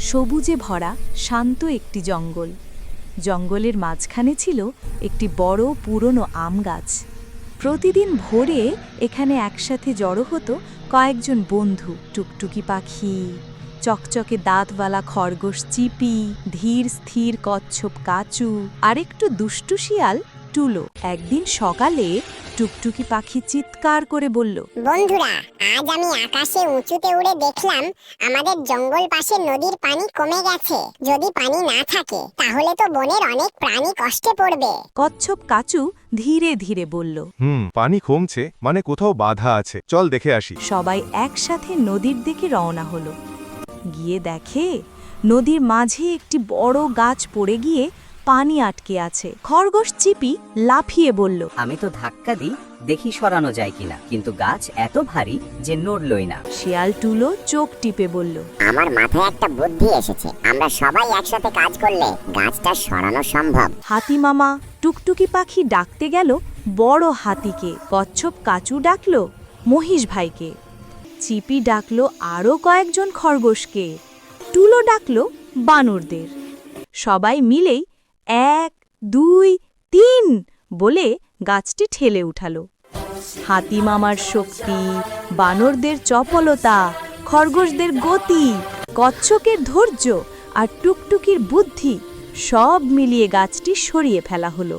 সবুজে ভরা শান্ত একটি জঙ্গল। জঙ্গলের মাঝখানে ছিল একটি বড় পুরনো আম গাছ। প্রতিদিন ভোরে এখানে একসাথে জড়ো হতো কয়েকজন বন্ধু, টুকটুকি পাখি, চকচকে দাঁতওয়ালা খরগোশ চিপি, ধীর স্থির কচ্ছপ কাচু আর একটু দুষ্টু শিয়াল টুলো। একদিন সকালে টুকটুকি পাখি চিৎকার করে বলল, বন্ধুরা, আজ আমি আকাশে উঁচুতে উড়ে দেখলাম আমাদের জঙ্গল পাশের নদীর পানি কমে গেছে। যদি পানি না থাকে তাহলে তো বনের অনেক প্রাণী কষ্টে পড়বে। কচ্ছপ কাচু ধীরে ধীরে বলল। পানি কমছে মানে কোথাও বাধা আছে, চল দেখে আসি। সবাই একসাথে নদীর দিকে রওনা হলো। গিয়ে দেখে নদীর মাঝে একটি বড় গাছ পড়ে গিয়ে পানি আটকে আছে। খরগোশ চিপি লাফিয়ে বলল, আমি তো ধাক্কা দিই, দেখি সরানো যায় কিনা, কিন্তু গাছ এত ভারী যে নড়লই না। শিয়াল টুলো চোখ টিপে বলল, আমার মাথায় একটা বুদ্ধি এসেছে, আমরা সবাই একসাথে কাজ করলে গাছটা সরানো সম্ভব। হাতি মামা টুকটুকি পাখি ডাকতে গেল বড় হাতিকে, কচ্ছপ কাচু ডাকলো মহিষ ভাইকে, চিপি ডাকলো আরও কয়েকজন খরগোশকে, টুলো ডাকলো বানরদের। সবাই মিলেই 1, 2, 3 বলে গাছটি ঠেলে উঠালো। হাতি মামার শক্তি, বানরদের চপলতা, খরগোশদের গতি, কচ্ছপের ধৈর্য আর টুকটুকির বুদ্ধি সব মিলিয়ে গাছটি সরিয়ে ফেলা হলো।